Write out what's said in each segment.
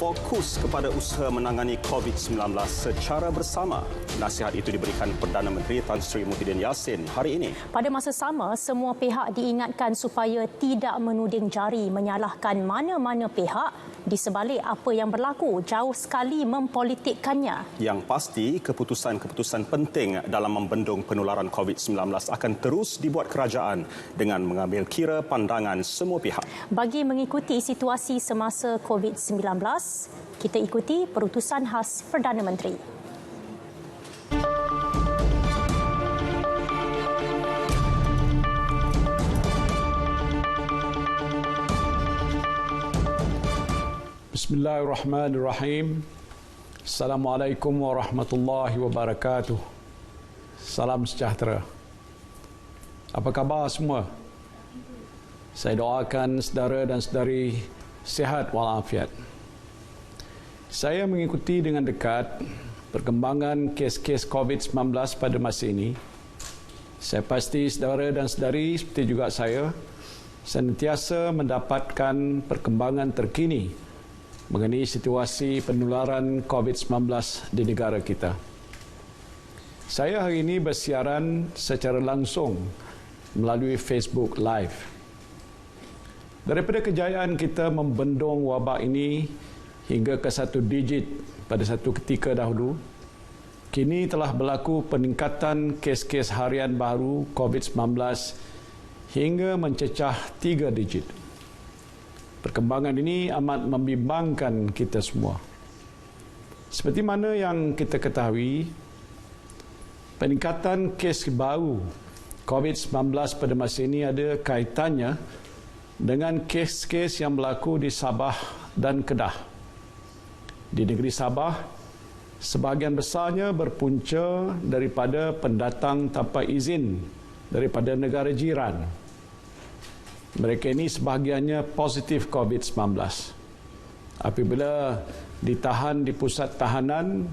fokus kepada usaha menangani COVID-19 secara bersama. Nasihat itu diberikan Perdana Menteri Tan Sri Muhyiddin Yassin hari ini. Pada masa sama, semua pihak diingatkan supaya tidak menuding jari menyalahkan mana-mana pihak di sebalik apa yang berlaku, jauh sekali mempolitikkannya. Yang pasti, keputusan-keputusan penting dalam membendung penularan COVID-19 akan terus dibuat kerajaan dengan mengambil kira pandangan semua pihak. Bagi mengikuti situasi semasa COVID-19, kita ikuti perutusan khas Perdana Menteri. Bismillahirrahmanirrahim. Assalamualaikum warahmatullahi wabarakatuh. Salam sejahtera. Apa khabar semua? Saya doakan saudara dan saudari sihat walafiat. Saya mengikuti dengan dekat perkembangan kes-kes COVID-19 pada masa ini. Saya pasti saudara dan saudari seperti juga saya sentiasa mendapatkan perkembangan terkini mengenai situasi penularan COVID-19 di negara kita. Saya hari ini bersiaran secara langsung melalui Facebook Live. Daripada kejayaan kita membendung wabak ini hingga ke 1 digit pada satu ketika dahulu, kini telah berlaku peningkatan kes-kes harian baru COVID-19 hingga mencecah 3 digit. Perkembangan ini amat membimbangkan kita semua. Seperti mana yang kita ketahui, peningkatan kes baru COVID-19 pada masa ini ada kaitannya dengan kes-kes yang berlaku di Sabah dan Kedah. Di negeri Sabah, sebahagian besarnya berpunca daripada pendatang tanpa izin daripada negara jiran. Mereka ini sebahagiannya positif COVID-19. Apabila ditahan di pusat tahanan,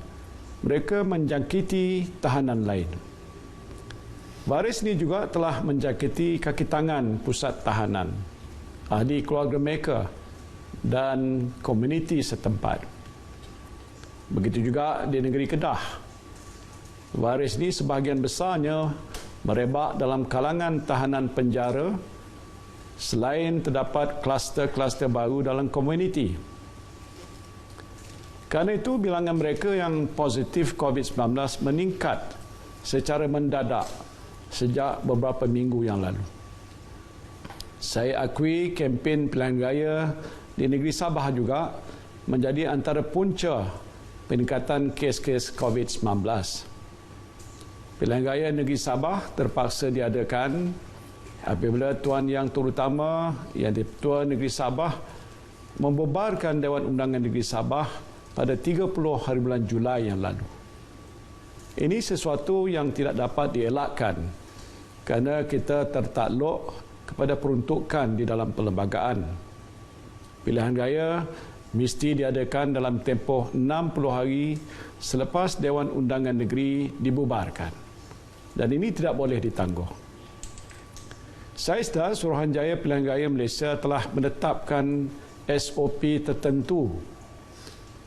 mereka menjangkiti tahanan lain. Baris ini juga telah menjangkiti kaki tangan pusat tahanan, ahli keluarga mereka dan komuniti setempat. Begitu juga di negeri Kedah. Baris ini sebahagian besarnya merebak dalam kalangan tahanan penjara selain terdapat kluster-kluster baru dalam komuniti. Kerana itu, bilangan mereka yang positif COVID-19 meningkat secara mendadak sejak beberapa minggu yang lalu. Saya akui kempen pilihan raya di negeri Sabah juga menjadi antara punca peningkatan kes-kes COVID-19. Pilihan raya negeri Sabah terpaksa diadakan apabila Tuan Yang Terutama yang di-Ketua Negeri Sabah membubarkan Dewan Undangan Negeri Sabah pada 30 hari bulan Julai yang lalu. Ini sesuatu yang tidak dapat dielakkan kerana kita tertakluk kepada peruntukan di dalam perlembagaan. Pilihan raya mesti diadakan dalam tempoh 60 hari selepas Dewan Undangan Negeri dibubarkan. Dan ini tidak boleh ditangguh. Saya sedar Suruhanjaya Pilihan Raya Malaysia telah menetapkan SOP tertentu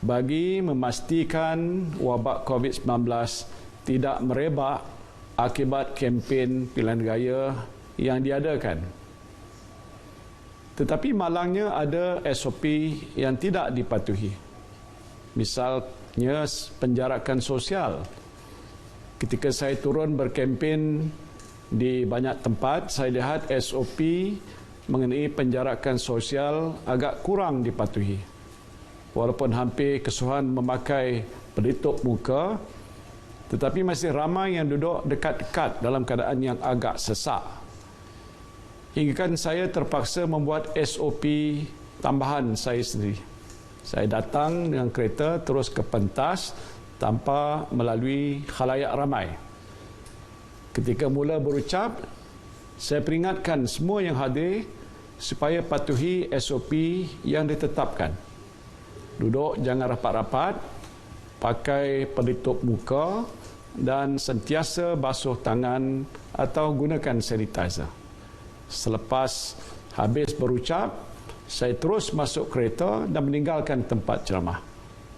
bagi memastikan wabak COVID-19 tidak merebak akibat kempen pilihan raya yang diadakan. Tetapi malangnya ada SOP yang tidak dipatuhi. Misalnya penjarakan sosial. Ketika saya turun berkempen di banyak tempat, saya lihat SOP mengenai penjarakan sosial agak kurang dipatuhi. Walaupun hampir keseluruhan memakai pelitup muka, tetapi masih ramai yang duduk dekat-dekat dalam keadaan yang agak sesak. Hingga kan saya terpaksa membuat SOP tambahan saya sendiri. Saya datang dengan kereta terus ke pentas tanpa melalui khalayak ramai. Ketika mula berucap, saya peringatkan semua yang hadir supaya patuhi SOP yang ditetapkan. Duduk jangan rapat-rapat, pakai pelitup muka dan sentiasa basuh tangan atau gunakan sanitizer. Selepas habis berucap, saya terus masuk kereta dan meninggalkan tempat ceramah.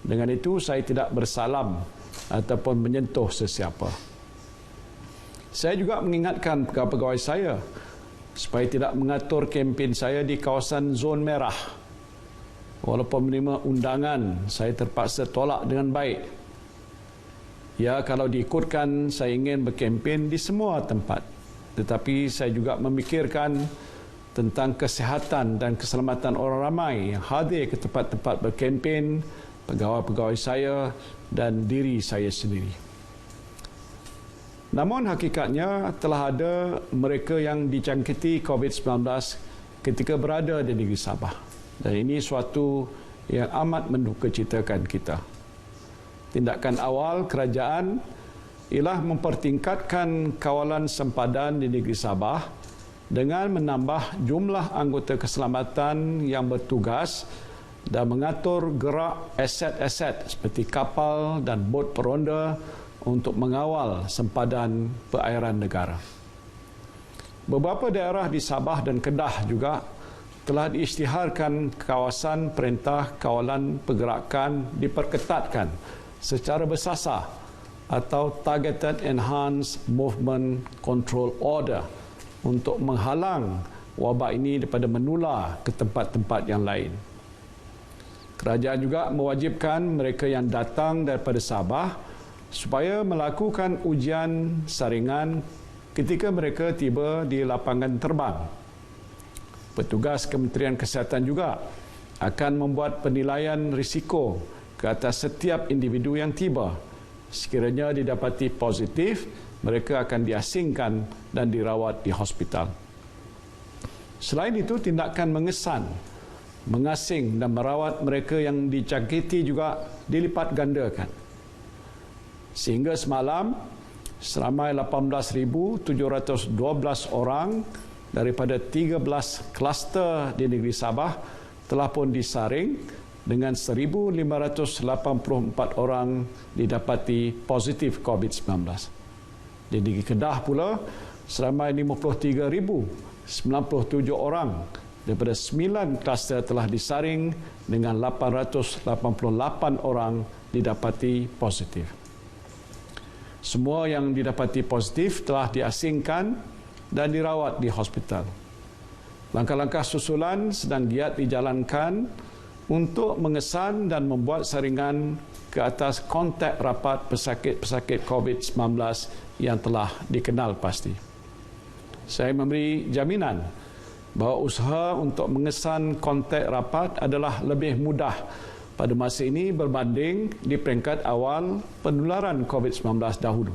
Dengan itu, saya tidak bersalam ataupun menyentuh sesiapa. Saya juga mengingatkan pegawai-pegawai saya supaya tidak mengatur kempen saya di kawasan zon merah. Walaupun menerima undangan, saya terpaksa tolak dengan baik. Ya, kalau diikutkan, saya ingin berkempen di semua tempat. Tetapi saya juga memikirkan tentang kesihatan dan keselamatan orang ramai yang hadir ke tempat-tempat berkempen, pegawai-pegawai saya dan diri saya sendiri. Namun hakikatnya telah ada mereka yang dijangkiti COVID-19 ketika berada di negeri Sabah. Dan ini suatu yang amat mendukacitakan kita. Tindakan awal kerajaan ialah mempertingkatkan kawalan sempadan di negeri Sabah dengan menambah jumlah anggota keselamatan yang bertugas dan mengatur gerak aset-aset seperti kapal dan bot peronda untuk mengawal sempadan perairan negara. Beberapa daerah di Sabah dan Kedah juga telah diisytiharkan kawasan perintah kawalan pergerakan diperketatkan secara bersasar atau Targeted Enhanced Movement Control Order untuk menghalang wabak ini daripada menular ke tempat-tempat yang lain. Kerajaan juga mewajibkan mereka yang datang daripada Sabah supaya melakukan ujian saringan ketika mereka tiba di lapangan terbang. Petugas Kementerian Kesihatan juga akan membuat penilaian risiko ke atas setiap individu yang tiba. Sekiranya didapati positif, mereka akan diasingkan dan dirawat di hospital. Selain itu, tindakan mengesan, mengasing dan merawat mereka yang dijangkiti juga dilipat gandakan. Sehingga semalam, seramai 18,712 orang daripada 13 kluster di negeri Sabah telah pun disaring dengan 1,584 orang didapati positif COVID-19. Di negeri Kedah pula, seramai 53,097 orang daripada 9 kluster telah disaring dengan 888 orang didapati positif. Semua yang didapati positif telah diasingkan dan dirawat di hospital. Langkah-langkah susulan sedang giat dijalankan untuk mengesan dan membuat saringan ke atas kontak rapat pesakit-pesakit COVID-19 yang telah dikenal pasti. Saya memberi jaminan bahawa usaha untuk mengesan kontak rapat adalah lebih mudah pada masa ini berbanding di peringkat awal penularan COVID-19 dahulu.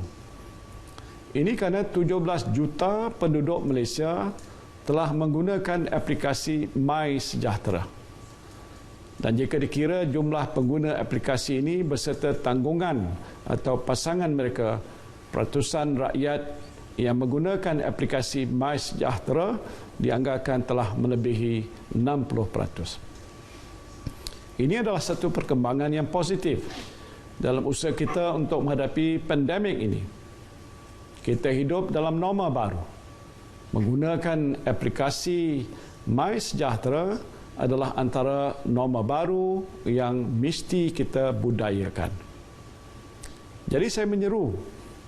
Ini kerana 17 juta penduduk Malaysia telah menggunakan aplikasi MySejahtera. Dan jika dikira jumlah pengguna aplikasi ini beserta tanggungan atau pasangan mereka, ratusan rakyat yang menggunakan aplikasi MySejahtera dianggarkan telah melebihi 60%. Ini adalah satu perkembangan yang positif dalam usaha kita untuk menghadapi pandemik ini. Kita hidup dalam norma baru. Menggunakan aplikasi MySejahtera adalah antara norma baru yang mesti kita budayakan. Jadi saya menyeru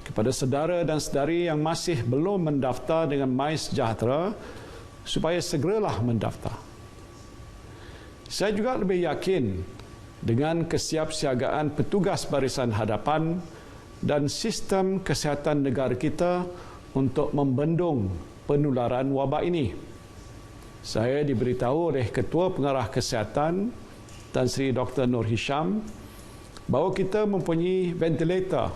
kepada saudara dan saudari yang masih belum mendaftar dengan MySejahtera supaya segeralah mendaftar. Saya juga lebih yakin dengan kesiapsiagaan petugas barisan hadapan dan sistem kesihatan negara kita untuk membendung penularan wabak ini. Saya diberitahu oleh Ketua Pengarah Kesihatan Tan Sri Dr. Nur Hisham bahawa kita mempunyai ventilator,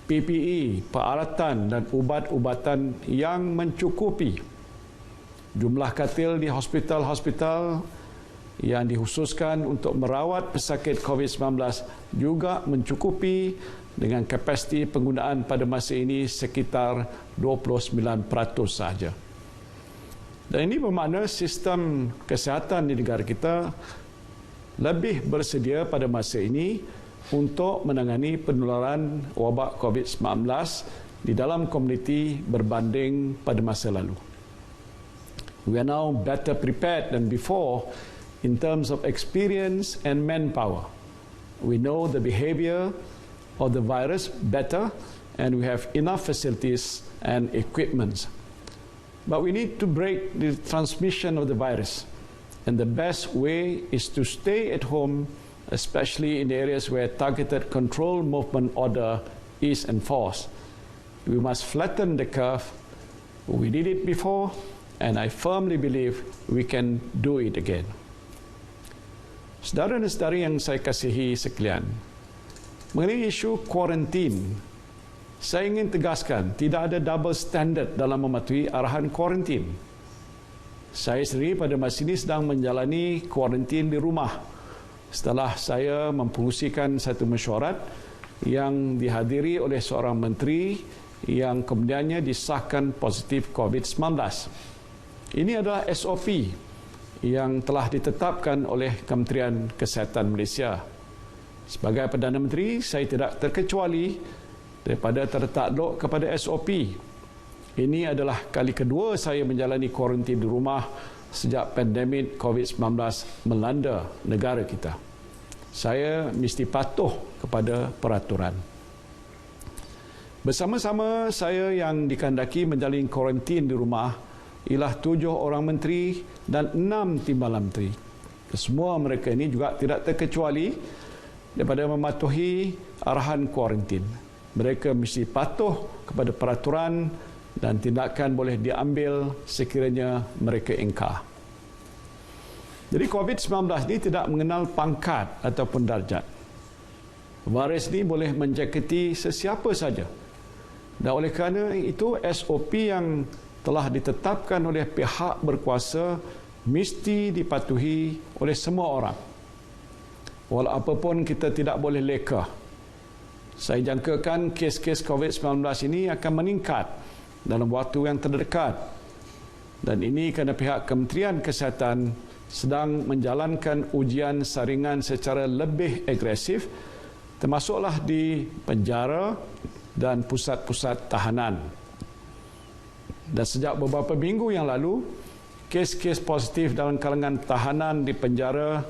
PPE, peralatan dan ubat-ubatan yang mencukupi. Jumlah katil di hospital-hospital yang dikhususkan untuk merawat pesakit COVID-19 juga mencukupi dengan kapasiti penggunaan pada masa ini sekitar 29% sahaja. Dan ini bermakna sistem kesihatan di negara kita lebih bersedia pada masa ini untuk menangani penularan wabak COVID-19 di dalam komuniti berbanding pada masa lalu. We are now better prepared than before in terms of experience and manpower. We know the behavior of the virus better, and we have enough facilities and equipment. But we need to break the transmission of the virus. And the best way is to stay at home, especially in areas where targeted control movement order is enforced. We must flatten the curve. We did it before, and I firmly believe we can do it again. Saudara dan saudari yang saya kasihi sekalian, mengenai isu kuarantin, saya ingin tegaskan tidak ada double standard dalam mematuhi arahan kuarantin. Saya sendiri pada masa ini sedang menjalani kuarantin di rumah setelah saya mempengerusikan satu mesyuarat yang dihadiri oleh seorang menteri yang kemudiannya disahkan positif COVID-19. Ini adalah SOP yang telah ditetapkan oleh Kementerian Kesihatan Malaysia. Sebagai Perdana Menteri, saya tidak terkecuali daripada tertakluk kepada SOP. Ini adalah kali kedua saya menjalani kuarantin di rumah sejak pandemik COVID-19 melanda negara kita. Saya mesti patuh kepada peraturan. Bersama-sama saya yang dikehendaki menjalani kuarantin di rumah ialah 7 orang menteri dan 6 timbalan menteri. Semua mereka ini juga tidak terkecuali daripada mematuhi arahan kuarantin. Mereka mesti patuh kepada peraturan dan tindakan boleh diambil sekiranya mereka ingkar. Jadi COVID-19 ini tidak mengenal pangkat ataupun darjat. Virus ini boleh menjangkiti sesiapa saja. Dan oleh kerana itu SOP yang telah ditetapkan oleh pihak berkuasa mesti dipatuhi oleh semua orang. Walaupun kita tidak boleh leka. Saya jangkakan kes-kes COVID-19 ini akan meningkat dalam waktu yang terdekat. Dan ini kerana pihak Kementerian Kesihatan sedang menjalankan ujian saringan secara lebih agresif, termasuklah di penjara dan pusat-pusat tahanan. Dan sejak beberapa minggu yang lalu, kes-kes positif dalam kalangan tahanan di penjara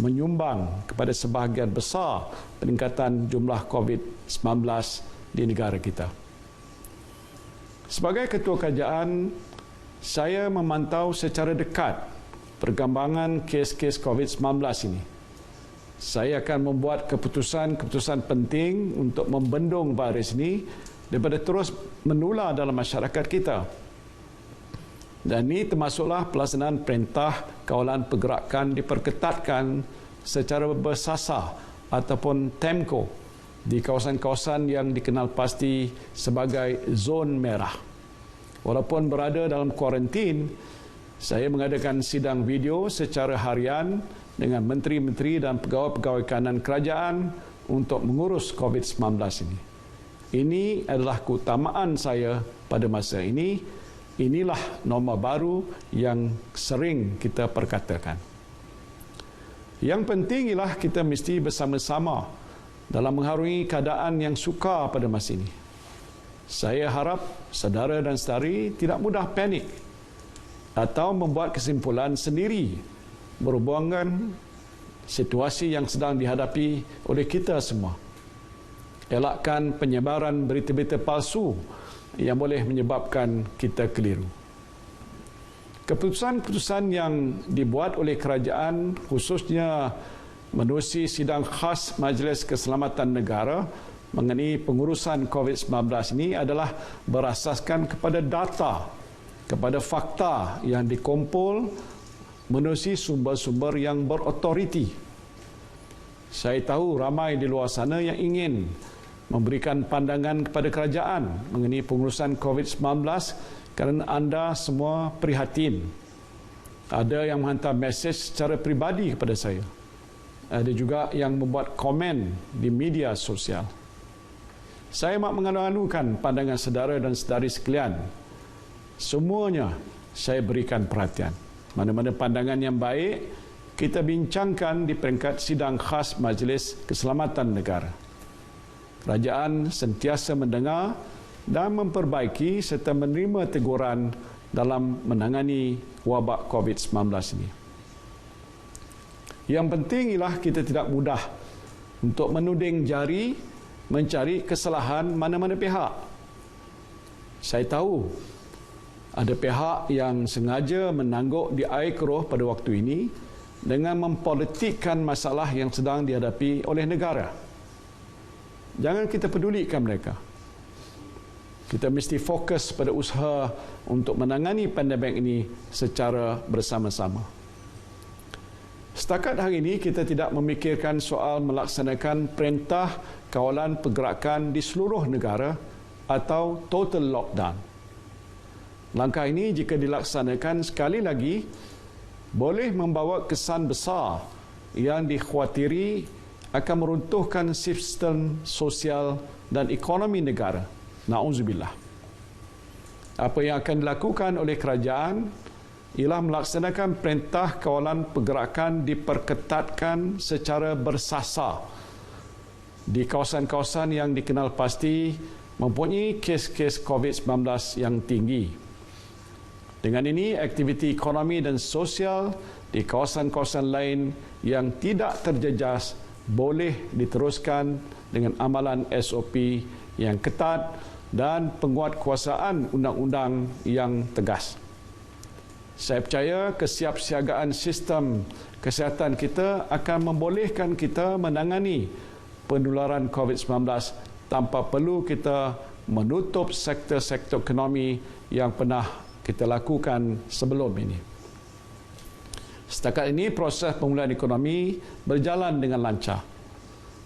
menyumbang kepada sebahagian besar peningkatan jumlah COVID-19 di negara kita. Sebagai Ketua Kerajaan, saya memantau secara dekat perkembangan kes-kes COVID-19 ini. Saya akan membuat keputusan-keputusan penting untuk membendung virus ini daripada terus menular dalam masyarakat kita. Dan ini termasuklah pelaksanaan perintah kawalan pergerakan diperketatkan secara bersasar ataupun TEMCO di kawasan-kawasan yang dikenal pasti sebagai zon merah. Walaupun berada dalam kuarantin, saya mengadakan sidang video secara harian dengan menteri-menteri dan pegawai-pegawai kanan kerajaan untuk mengurus COVID-19 ini. Ini adalah keutamaan saya pada masa ini. Inilah norma baru yang sering kita perkatakan. Yang penting ialah kita mesti bersama-sama dalam mengharungi keadaan yang sukar pada masa ini. Saya harap saudara dan saudari tidak mudah panik atau membuat kesimpulan sendiri berhubungan situasi yang sedang dihadapi oleh kita semua. Elakkan penyebaran berita-berita palsu yang boleh menyebabkan kita keliru. Keputusan-keputusan yang dibuat oleh kerajaan, khususnya menerusi sidang khas Majlis Keselamatan Negara mengenai pengurusan COVID-19 ini adalah berasaskan kepada data, kepada fakta yang dikumpul menerusi sumber-sumber yang berautoriti. Saya tahu ramai di luar sana yang ingin memberikan pandangan kepada kerajaan mengenai pengurusan COVID-19 kerana anda semua prihatin. Ada yang menghantar mesej secara peribadi kepada saya. Ada juga yang membuat komen di media sosial. Saya mak mengalu-alukan pandangan saudara dan saudari sekalian. Semuanya saya berikan perhatian. Mana-mana pandangan yang baik, kita bincangkan di peringkat sidang khas Majlis Keselamatan Negara. Kerajaan sentiasa mendengar dan memperbaiki serta menerima teguran dalam menangani wabak COVID-19 ini. Yang penting ialah kita tidak mudah untuk menuding jari mencari kesalahan mana-mana pihak. Saya tahu ada pihak yang sengaja menangguk di air keruh pada waktu ini dengan mempolitikkan masalah yang sedang dihadapi oleh negara. Jangan kita pedulikan mereka. Kita mesti fokus pada usaha untuk menangani pandemik ini secara bersama-sama. Setakat hari ini kita tidak memikirkan soal melaksanakan perintah kawalan pergerakan di seluruh negara atau total lockdown. Langkah ini jika dilaksanakan sekali lagi boleh membawa kesan besar yang dikhawatiri akan meruntuhkan sistem sosial dan ekonomi negara. Na'udzubillah. Apa yang akan dilakukan oleh kerajaan ialah melaksanakan perintah kawalan pergerakan diperketatkan secara bersasar di kawasan-kawasan yang dikenal pasti mempunyai kes-kes COVID-19 yang tinggi. Dengan ini, aktiviti ekonomi dan sosial di kawasan-kawasan lain yang tidak terjejas boleh diteruskan dengan amalan SOP yang ketat dan penguatkuasaan undang-undang yang tegas. Saya percaya kesiapsiagaan sistem kesihatan kita akan membolehkan kita menangani penularan COVID-19 tanpa perlu kita menutup sektor-sektor ekonomi yang pernah kita lakukan sebelum ini. Setakat ini proses pemulihan ekonomi berjalan dengan lancar.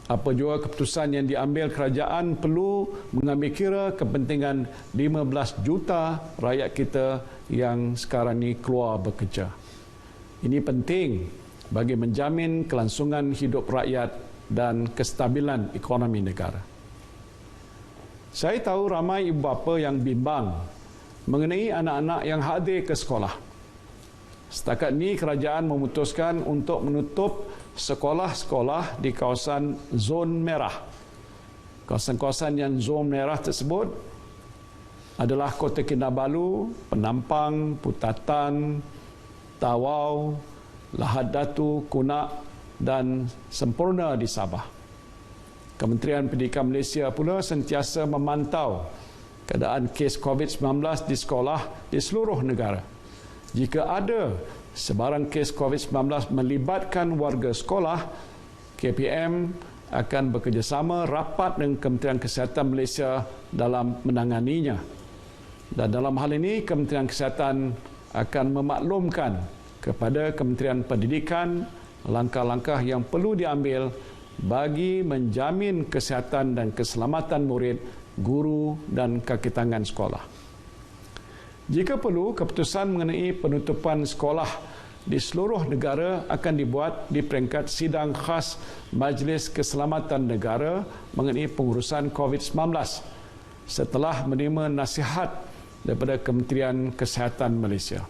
Apa jua keputusan yang diambil kerajaan perlu mengambil kira kepentingan 15 juta rakyat kita yang sekarang ini keluar bekerja. Ini penting bagi menjamin kelangsungan hidup rakyat dan kestabilan ekonomi negara. Saya tahu ramai ibu bapa yang bimbang mengenai anak-anak yang hadir ke sekolah. Setakat ini kerajaan memutuskan untuk menutup sekolah-sekolah di kawasan zon merah. Kawasan-kawasan yang zon merah tersebut adalah Kota Kinabalu, Penampang, Putatan, Tawau, Lahad Datu, Kunak dan Sempurna di Sabah. Kementerian Pendidikan Malaysia pula sentiasa memantau keadaan kes COVID-19 di sekolah di seluruh negara. Jika ada sebarang kes COVID-19 melibatkan warga sekolah, KPM akan bekerjasama rapat dengan Kementerian Kesihatan Malaysia dalam menanganinya. Dan dalam hal ini, Kementerian Kesihatan akan memaklumkan kepada Kementerian Pendidikan langkah-langkah yang perlu diambil bagi menjamin kesihatan dan keselamatan murid, guru dan kaki tangan sekolah. Jika perlu, keputusan mengenai penutupan sekolah di seluruh negara akan dibuat di peringkat sidang khas Majlis Keselamatan Negara mengenai pengurusan COVID-19 setelah menerima nasihat daripada Kementerian Kesihatan Malaysia.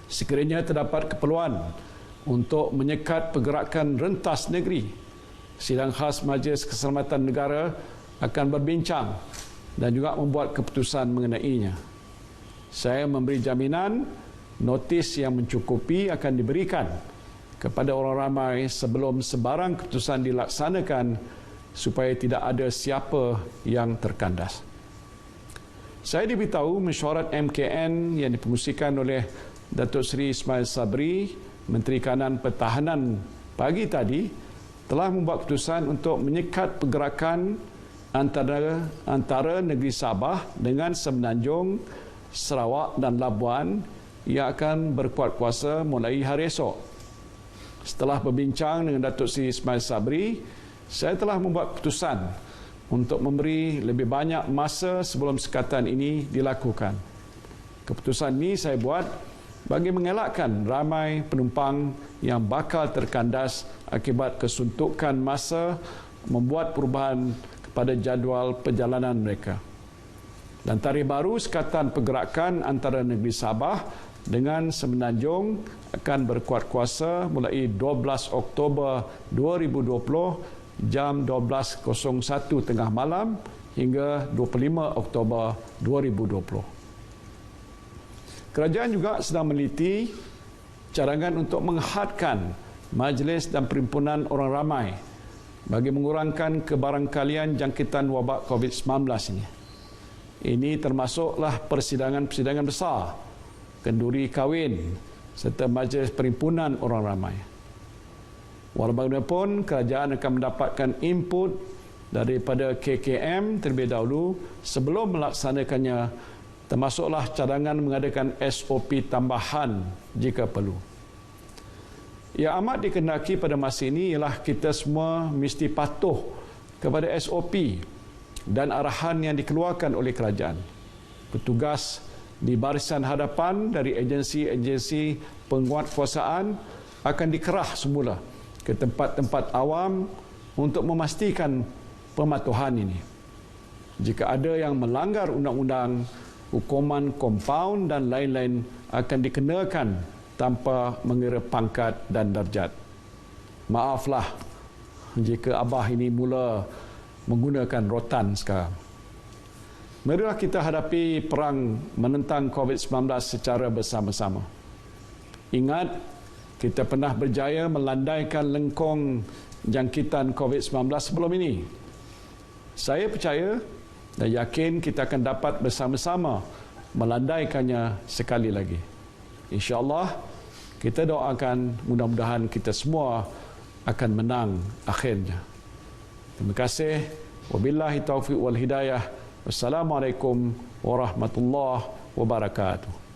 Sekiranya terdapat keperluan untuk menyekat pergerakan rentas negeri, sidang khas Majlis Keselamatan Negara akan berbincang dan juga membuat keputusan mengenainya. Saya memberi jaminan notis yang mencukupi akan diberikan kepada orang ramai sebelum sebarang keputusan dilaksanakan supaya tidak ada siapa yang terkandas. Saya diberitahu mesyuarat MKN yang dipengusikan oleh Datuk Seri Ismail Sabri, Menteri Kanan Pertahanan pagi tadi, telah membuat keputusan untuk menyekat pergerakan antara negeri Sabah dengan Semenanjung, Sarawak dan Labuan yang akan berkuat kuasa mulai hari esok. Setelah berbincang dengan Datuk Seri Ismail Sabri, saya telah membuat keputusan untuk memberi lebih banyak masa sebelum sekatan ini dilakukan. Keputusan ini saya buat bagi mengelakkan ramai penumpang yang bakal terkandas akibat kesuntukan masa membuat perubahan kepada jadual perjalanan mereka. Dan tarikh baru sekatan pergerakan antara negeri Sabah dengan Semenanjung akan berkuat kuasa mulai 12 Oktober 2020 jam 12.01 tengah malam hingga 25 Oktober 2020. Kerajaan juga sedang meneliti cadangan untuk menghadkan majlis dan perhimpunan orang ramai bagi mengurangkan kebarangkalian jangkitan wabak COVID-19 ini. Ini termasuklah persidangan-persidangan besar, kenduri kahwin serta majlis perhimpunan orang ramai. Walau bagaimanapun, kerajaan akan mendapatkan input daripada KKM terlebih dahulu sebelum melaksanakannya, termasuklah cadangan mengadakan SOP tambahan jika perlu. Yang amat dikehendaki pada masa ini ialah kita semua mesti patuh kepada SOP dan arahan yang dikeluarkan oleh kerajaan. Petugas di barisan hadapan dari agensi-agensi penguatkuasaan akan dikerah semula ke tempat-tempat awam untuk memastikan pematuhan ini. Jika ada yang melanggar undang-undang, hukuman kompaun dan lain-lain akan dikenakan tanpa mengira pangkat dan darjat. Maaflah jika Abah ini mula menggunakan rotan sekarang. Marilah kita hadapi perang menentang COVID-19 secara bersama-sama. Ingat, kita pernah berjaya melandaikan lengkung jangkitan COVID-19 sebelum ini. Saya percaya dan yakin kita akan dapat bersama-sama melandaikannya sekali lagi. InsyaAllah, kita doakan mudah-mudahan kita semua akan menang akhirnya. Terima kasih. Wabillahi taufiq wal hidayah. Wassalamualaikum warahmatullahi wabarakatuh.